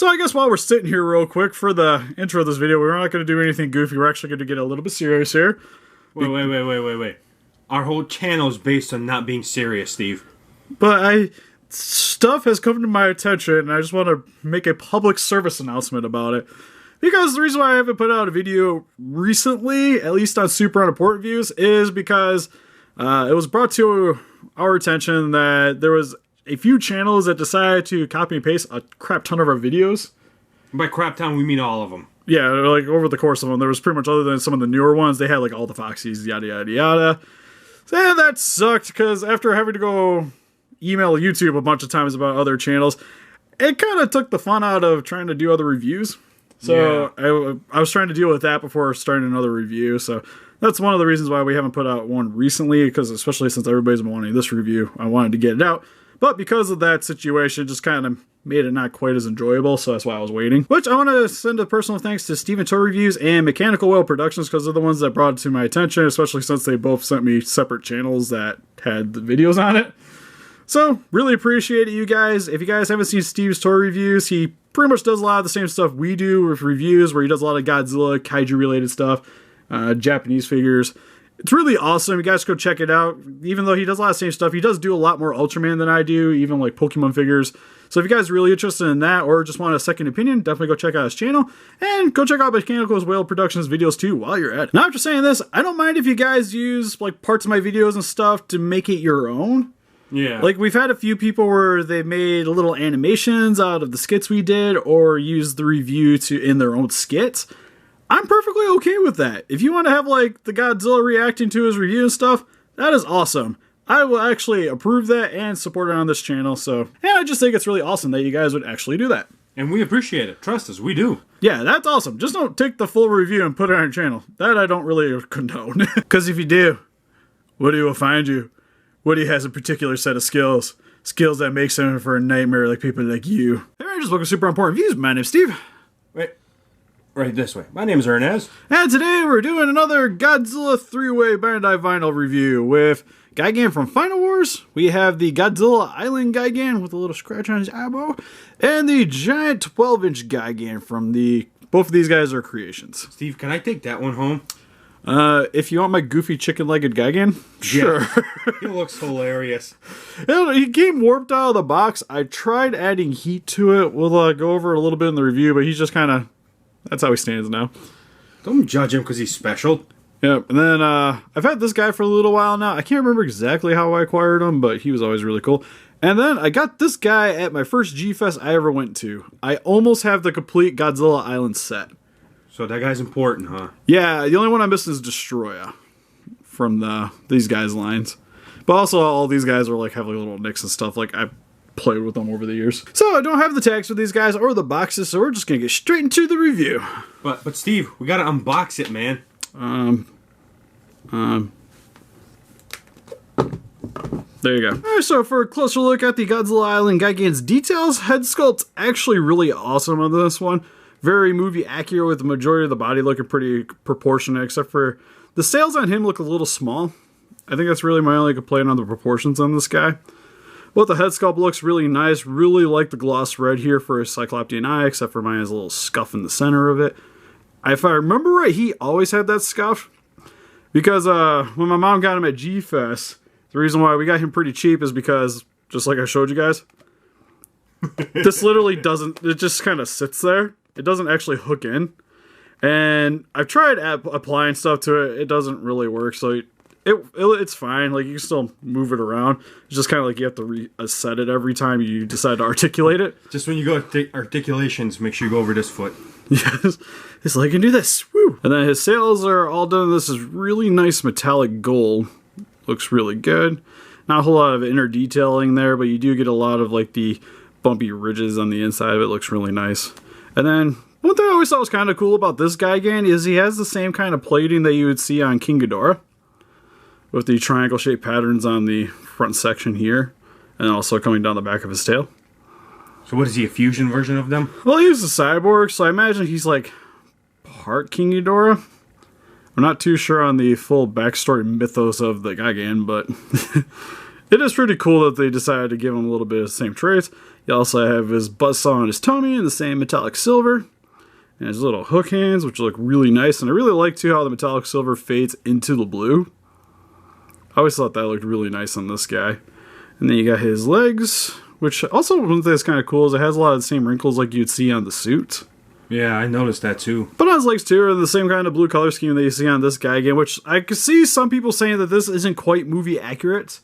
So I guess while we're sitting here real quick for the intro of this video, we're not going to do anything goofy. We're actually going to get a little bit serious here. Wait. Our whole channel is based on not being serious, Steve. But stuff has come to my attention, and I just want to make a public service announcement about it. Because the reason why I haven't put out a video recently, at least on Super Unimportant Views, is because it was brought to our attention that there was a few channels that decided to copy and paste a crap ton of our videos. By crap ton, we mean all of them. Yeah, like over the course of them, there was pretty much, other than some of the newer ones, they had like all the Foxies, yada yada yada. And that sucked, because after having to go email YouTube a bunch of times about other channels, it kind of took the fun out of trying to do other reviews. So yeah. I was trying to deal with that before starting another review. So that's one of the reasons why we haven't put out one recently, because especially since everybody's been wanting this review, I wanted to get it out. But because of that situation, just kind of made it not quite as enjoyable, so that's why I was waiting. Which I want to send a personal thanks to Steven Toy Reviews and Mechanical Whale Productions, because they're the ones that brought it to my attention, especially since they both sent me separate channels that had the videos on it. So, really appreciate it, you guys. If you guys haven't seen Steve's Toy Reviews, he pretty much does a lot of the same stuff we do with reviews, where he does a lot of Godzilla, kaiju-related stuff, Japanese figures. It's really awesome. You guys go check it out. Even though he does a lot of the same stuff, he does do a lot more Ultraman than I do, even like Pokemon figures. So if you guys are really interested in that, or just want a second opinion, definitely go check out his channel. And go check out Mechanical Whale Productions videos too while you're at it. Now, after saying this, I don't mind if you guys use like parts of my videos and stuff to make it your own. Yeah. Like, we've had a few people where they made little animations out of the skits we did, or used the review in their own skits. I'm perfectly okay with that. If you want to have, like, the Godzilla reacting to his review and stuff, that is awesome. I will actually approve that and support it on this channel, so... And I just think it's really awesome that you guys would actually do that. And we appreciate it. Trust us, we do. Yeah, that's awesome. Just don't take the full review and put it on your channel. That I don't really condone. Because if you do, Woody will find you. Woody has a particular set of skills. Skills that makes him for a nightmare like people like you. Hey, just welcome to Super Important Views. My name's Steve. Wait. Right this way. My name's Arnes. And today we're doing another Godzilla 3-way Bandai Vinyl review with Gigan from Final Wars. We have the Godzilla Island Gigan with a little scratch on his elbow. And the giant 12-inch Gigan from the... Both of these guys are creations. Steve, can I take that one home? If you want my goofy chicken-legged Gigan, sure. Yeah. He looks hilarious. He came warped out of the box. I tried adding heat to it. We'll go over it a little bit in the review, but he's just kind of... That's how he stands now. Don't judge him because he's special. Yep, and then I've had this guy for a little while now. I can't remember exactly how I acquired him, but he was always really cool. And then I got this guy at my first G-Fest I ever went to. I almost have the complete Godzilla Island set. So that guy's important, huh? Yeah, the only one I'm missing is Destroya from these guys' lines. But also all these guys are like have like little nicks and stuff. Like I played with them over the years. So I don't have the tags for these guys or the boxes, so we're just gonna get straight into the review. But Steve, we gotta unbox it, man. There you go. Alright, so for a closer look at the Godzilla Island Gigan's details, head sculpt's actually really awesome on this one. Very movie accurate, with the majority of the body looking pretty proportionate, except for the sails on him look a little small. I think that's really my only complaint on the proportions on this guy. But the head sculpt looks really nice. Really like the gloss red here for his Cycloptean eye, except for mine has a little scuff in the center of it. If I remember right, he always had that scuff. Because when my mom got him at G-Fest, the reason why we got him pretty cheap is because, just like I showed you guys, this literally doesn't, it just kind of sits there. It doesn't actually hook in. And I've tried applying stuff to it. It doesn't really work. So it's fine. Like, you can still move it around. It's just kind of like you have to reset it every time you decide to articulate it. Just when you go articulations, make sure you go over this foot. Yes. It's like, I can do this. Woo! And then his sails are all done. This is really nice metallic gold. Looks really good. Not a whole lot of inner detailing there, but you do get a lot of like the bumpy ridges on the inside of it. Looks really nice. And then one thing I always thought was kind of cool about this Gigan is he has the same kind of plating that you would see on King Ghidorah, with the triangle shaped patterns on the front section here, and also coming down the back of his tail. So what is he, a fusion version of them? Well, he's a cyborg, so I imagine he's like part King Ghidorah. I'm not too sure on the full backstory mythos of the Gigan, but it is pretty cool that they decided to give him a little bit of the same traits. You also have his buzzsaw on his tummy in the same metallic silver. And his little hook hands, which look really nice. And I really like, too, how the metallic silver fades into the blue. I always thought that looked really nice on this guy. And then you got his legs, which also one thing that's kind of cool is it has a lot of the same wrinkles like you'd see on the suit. Yeah, I noticed that too. But on his legs, too, are the same kind of blue color scheme that you see on this guy again, which I could see some people saying that this isn't quite movie accurate.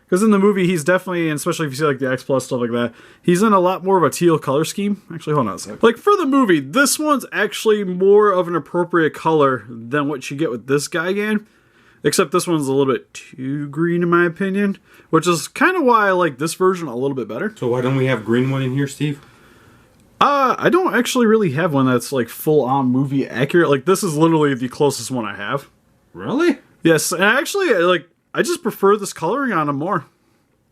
Because in the movie, he's definitely, and especially if you see like the X Plus stuff like that, he's in a lot more of a teal color scheme. Actually, hold on a sec. Like for the movie, this one's actually more of an appropriate color than what you get with this Gigan. Except this one's a little bit too green in my opinion. Which is kind of why I like this version a little bit better. So why don't we have green one in here, Steve? I don't actually really have one that's like full on movie accurate. Like this is literally the closest one I have. Really? Yes, and actually like I just prefer this coloring on him more.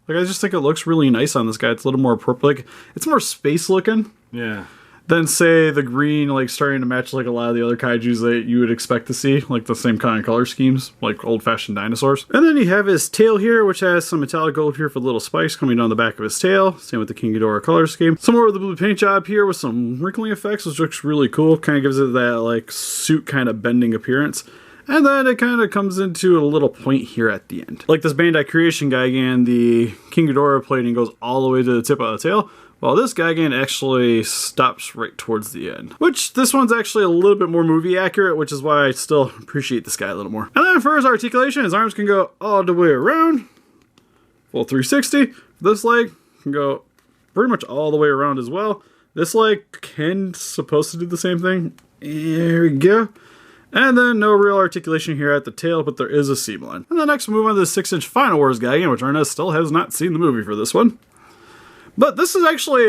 Like, I just think it looks really nice on this guy. It's a little more appropriate. Like, it's more space looking. Yeah. Than, say, the green, like, starting to match, like, a lot of the other kaijus that you would expect to see. Like, the same kind of color schemes. Like, old-fashioned dinosaurs. And then you have his tail here, which has some metallic gold here for the little spikes coming down the back of his tail. Same with the King Ghidorah color scheme. Some more of the blue paint job here with some wrinkling effects, which looks really cool. Kind of gives it that, like, suit kind of bending appearance. And then it kind of comes into a little point here at the end. Like this Bandai Creation Gigan, the King Ghidorah plating goes all the way to the tip of the tail, while this Gigan actually stops right towards the end. Which, this one's actually a little bit more movie accurate, which is why I still appreciate this guy a little more. And then for his articulation, his arms can go all the way around. Full 360. This leg can go pretty much all the way around as well. This leg supposed to do the same thing. There we go. And then no real articulation here at the tail, but there is a seam line. And then next we'll move on to the 6-inch Final Wars Gigan, which Arnes still has not seen the movie for this one. But this is actually,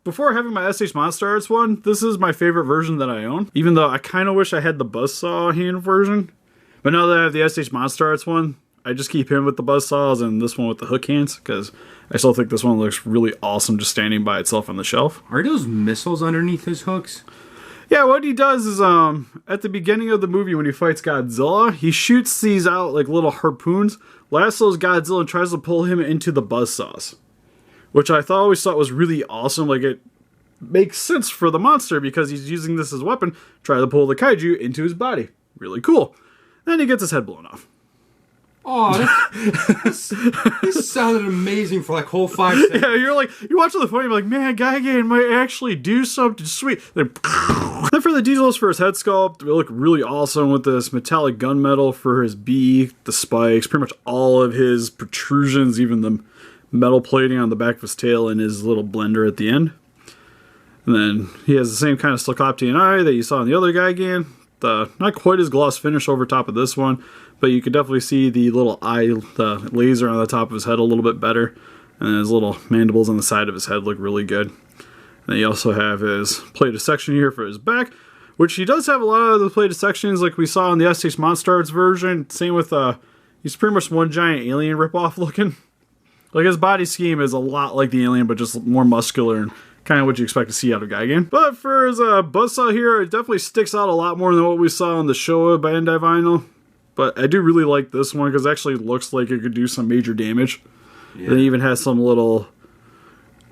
before having my SH Monster Arts one, this is my favorite version that I own. Even though I kind of wish I had the buzzsaw hand version. But now that I have the SH Monster Arts one, I just keep him with the buzzsaws and this one with the hook hands, because I still think this one looks really awesome just standing by itself on the shelf. Are those missiles underneath his hooks? Yeah, what he does is, at the beginning of the movie when he fights Godzilla, he shoots these out like little harpoons, lassos Godzilla and tries to pull him into the buzzsaws. Which I always thought was really awesome. Like, it makes sense for the monster because he's using this as a weapon, try to pull the kaiju into his body. Really cool. Then he gets his head blown off. Oh, this sounded amazing for like whole 5 seconds. Yeah, you're like, you watch the point, you're like, man, Gigan might actually do something sweet. Then for the details for his head sculpt, they look really awesome with this metallic gunmetal for his beak, the spikes, pretty much all of his protrusions, even the metal plating on the back of his tail and his little blender at the end. And then he has the same kind of Cycloptean eye that you saw in the other Gigan. Not quite as gloss finish over top of this one, but you can definitely see the little eye, the laser on the top of his head a little bit better. And his little mandibles on the side of his head look really good. And then you also have his plated section here for his back, which he does have a lot of the plated sections like we saw in the SH Monster Arts version. Same with, he's pretty much one giant alien ripoff looking. Like his body scheme is a lot like the alien, but just more muscular and kind of what you expect to see out of Gigan. But for his buzzsaw here, it definitely sticks out a lot more than what we saw on the Showa Bandai vinyl. But I do really like this one because it actually looks like it could do some major damage. Yeah. It even has some little,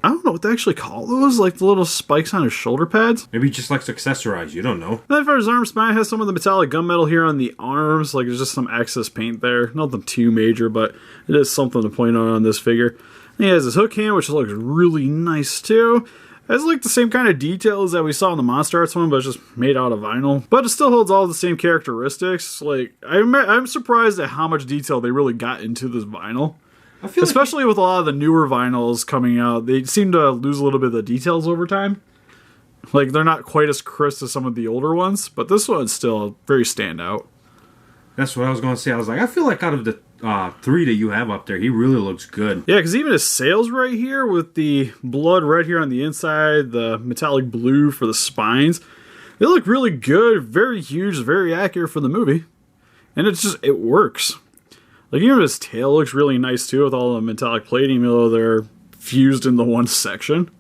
I don't know what they actually call those, like the little spikes on his shoulder pads. Maybe he just likes to accessorize, you don't know. And then for his arm spine, it has some of the metallic gunmetal here on the arms, like there's just some excess paint there. Nothing too major, but it is something to point out on this figure. And he has his hook hand, which looks really nice too. It has like the same kind of details that we saw in the Monster Arts one, but it's just made out of vinyl. But it still holds all the same characteristics. Like, I'm surprised at how much detail they really got into this vinyl. Especially with a lot of the newer vinyls coming out, they seem to lose a little bit of the details over time. Like, they're not quite as crisp as some of the older ones, but this one's still very standout. That's what I was going to say. I was like, I feel like out of the 3 that you have up there, he really looks good. Yeah, because even his sails right here with the blood right here on the inside, the metallic blue for the spines, they look really good, very huge, very accurate for the movie. And it works. Like, even his tail looks really nice, too, with all the metallic plating, even though they're fused into one section.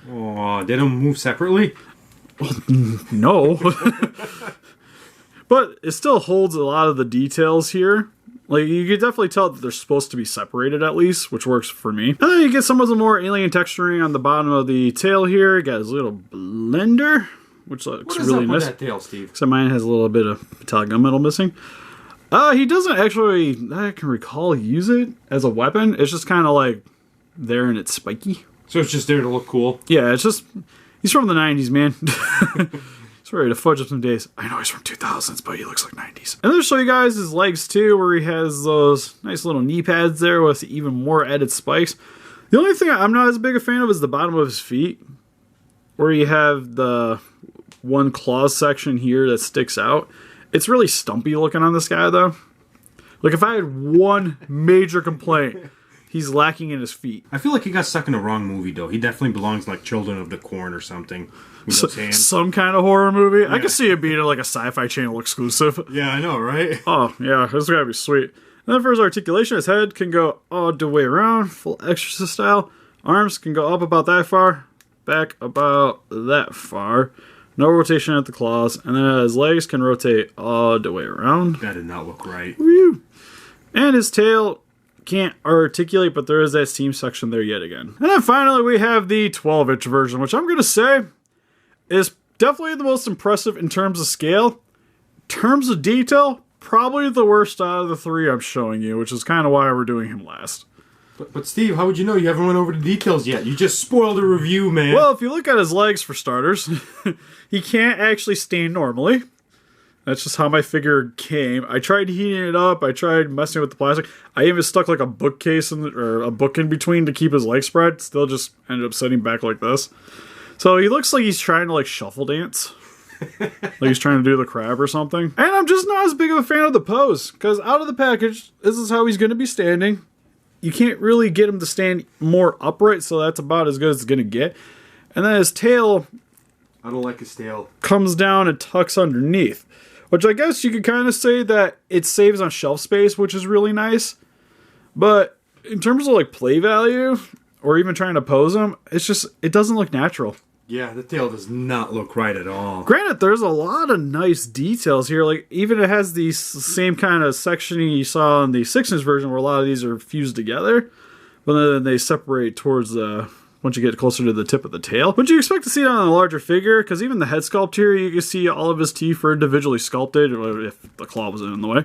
Oh, they don't move separately? Well, no. But it still holds a lot of the details here. Like, you can definitely tell that they're supposed to be separated at least, which works for me. And then you get some of the more alien texturing on the bottom of the tail here. You got his little blender, which looks really nice. What is up with that tail, Steve? So mine has a little bit of metallic gunmetal missing. He doesn't actually, that I can recall, use it as a weapon. It's just kind of like there and it's spiky. So it's just there to look cool? Yeah, it's just, he's from the 90s, man. He's ready to fudge up some days. I know he's from 2000s, but he looks like 90s. And I'll show you guys his legs too, where he has those nice little knee pads there with even more added spikes. The only thing I'm not as big a fan of is the bottom of his feet, where you have the one claw section here that sticks out. It's really stumpy looking on this guy though. Like if I had one major complaint, he's lacking in his feet. I feel like he got stuck in the wrong movie though. He definitely belongs in like Children of the Corn or something. Some kind of horror movie. Yeah. I could see it being like a Sci-Fi Channel exclusive. Yeah, I know, right? Oh, yeah, this is gotta be sweet. And then for his articulation, his head can go all the way around, full exorcist style. Arms can go up about that far, back about that far. No rotation at the claws. And then his legs can rotate all the way around. That did not look right. Woo! And his tail can't articulate, but there is that seam section there yet again. And then finally we have the 12-inch version, which I'm gonna say is definitely the most impressive in terms of scale. In terms of detail, probably the worst out of the three I'm showing you, which is kind of why we're doing him last. But Steve, how would you know? You haven't went over the details yet. You just spoiled the review, man. Well, if you look at his legs, for starters, he can't actually stand normally. That's just how my figure came. I tried heating it up. I tried messing with the plastic. I even stuck like a bookcase or a book in between to keep his legs spread. Still just ended up sitting back like this. So he looks like he's trying to like shuffle dance. Like he's trying to do the crab or something. And I'm just not as big of a fan of the pose. Because out of the package, this is how he's going to be standing. You can't really get him to stand more upright, so that's about as good as it's going to get. And then his tail... I don't like his tail. ...comes down and tucks underneath. Which I guess you could kind of say that it saves on shelf space, which is really nice. But in terms of like play value, or even trying to pose him, it's just, it doesn't look natural. Yeah, the tail does not look right at all. Granted, there's a lot of nice details here. Like, even it has the same kind of sectioning you saw in the 6-inch version, where a lot of these are fused together. But then they separate towards once you get closer to the tip of the tail. But you expect to see it on a larger figure, because even the head sculpt here, you can see all of his teeth are individually sculpted, if the claw wasn't in the way.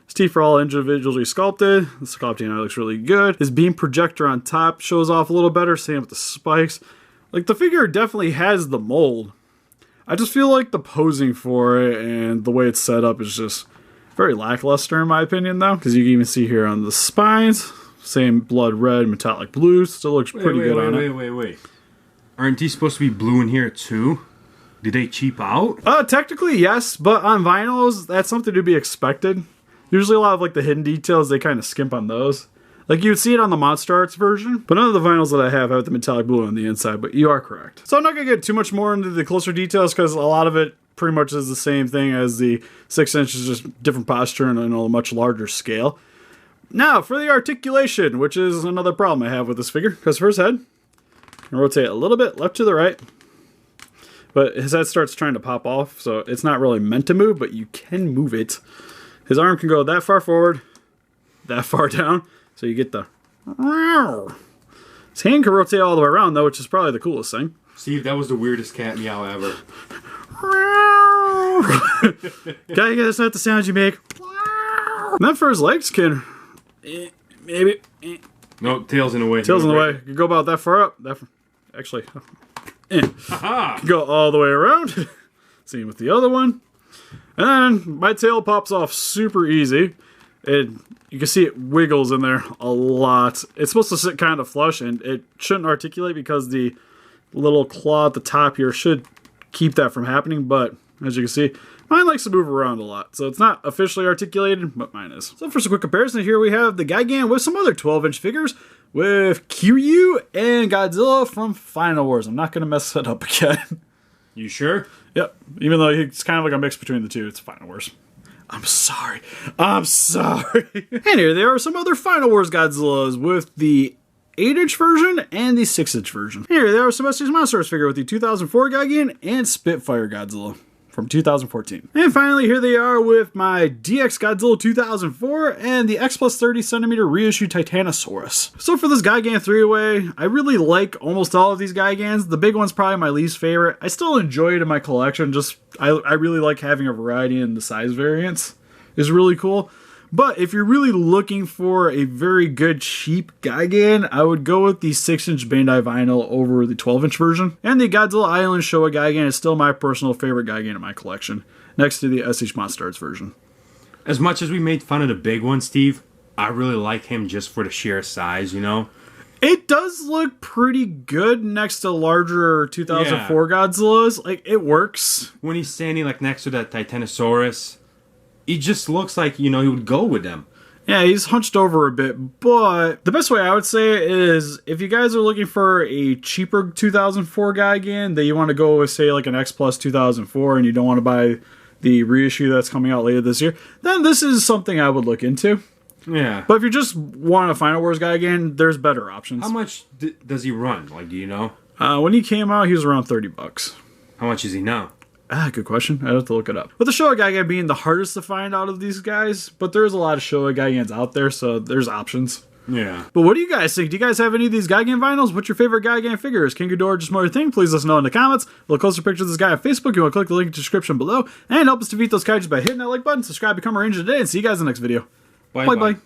His teeth are all individually sculpted. The sculpting looks really good. His beam projector on top shows off a little better, same with the spikes. Like, the figure definitely has the mold. I just feel like the posing for it and the way it's set up is just very lackluster in my opinion, though. Because you can even see here on the spines, same blood red, metallic blue. Still looks pretty good on it. Wait. Aren't these supposed to be blue in here too? Did they cheap out? Technically, yes. But on vinyls, that's something to be expected. Usually a lot of like the hidden details, they kind of skimp on those. Like, you would see it on the Monster Arts version, but none of the vinyls that I have the metallic blue on the inside, but you are correct. So I'm not going to get too much more into the closer details, because a lot of it pretty much is the same thing as the 6 inches, just different posture and on a much larger scale. Now, for the articulation, which is another problem I have with this figure, because for his head, I can rotate a little bit left to the right, but his head starts trying to pop off, so it's not really meant to move, but you can move it. His arm can go that far forward, that far down. So you get the... His hand can rotate all the way around, though, which is probably the coolest thing. Steve, that was the weirdest cat meow ever. Guy, that's not the sound you make. And then for his legs, can... maybe... No, tail's in the way. Tail's in the way. You can go about that far up. Actually... go all the way around. Same with the other one. And then my tail pops off super easy. You can see it wiggles in there a lot. It's supposed to sit kind of flush, and it shouldn't articulate because the little claw at the top here should keep that from happening, but as you can see, mine likes to move around a lot. So it's not officially articulated, but mine is. So for some quick comparison, here we have the Gigan with some other 12-inch figures with Kiryu and Godzilla from Final Wars. I'm not going to mess that up again. You sure? Yep. Even though it's kind of like a mix between the two, it's Final Wars. I'm sorry. And here there are some other Final Wars Godzillas with the 8-inch version and the 6-inch version. Here there are some Estes Monsters figure with the 2004 Gigan and Spitfire Godzilla. from 2014. And finally, here they are with my DX Godzilla 2004 and the X Plus 30cm reissue Titanosaurus. So for this Gigan 3-way, I really like almost all of these Gigans. The big one's probably my least favorite. I still enjoy it in my collection, just I really like having a variety in the size variants. It's really cool. But if you're really looking for a very good cheap Gigan, I would go with the 6-inch Bandai vinyl over the 12-inch version. And the Godzilla Island Showa Gigan is still my personal favorite Gigan in my collection, next to the SH Monster Arts version. As much as we made fun of the big one, Steve, I really like him just for the sheer size, you know? It does look pretty good next to larger 2004 Godzillas. Like, it works. When he's standing like next to that Titanosaurus, he just looks like, you know, he would go with them. Yeah, he's hunched over a bit, but the best way I would say it is if you guys are looking for a cheaper 2004 Gigan that you want to go with, say, like an X Plus 2004 and you don't want to buy the reissue that's coming out later this year, then this is something I would look into. Yeah. But if you just want a Final Wars Gigan, there's better options. How much does he run? Like, do you know? When he came out, he was around $30. How much is he now? Good question. I'd have to look it up. With the Showa Gigan being the hardest to find out of these guys, but there's a lot of Showa Gigans out there, so there's options. Yeah. But what do you guys think? Do you guys have any of these Gigan vinyls? What's your favorite Gigan figure? Is King Ghidorah just more your thing? Please let us know in the comments. A little closer picture of this guy on Facebook. You want to click the link in the description below. And help us defeat those kaijus by hitting that like button. Subscribe, become a ranger today, and see you guys in the next video. Bye-bye.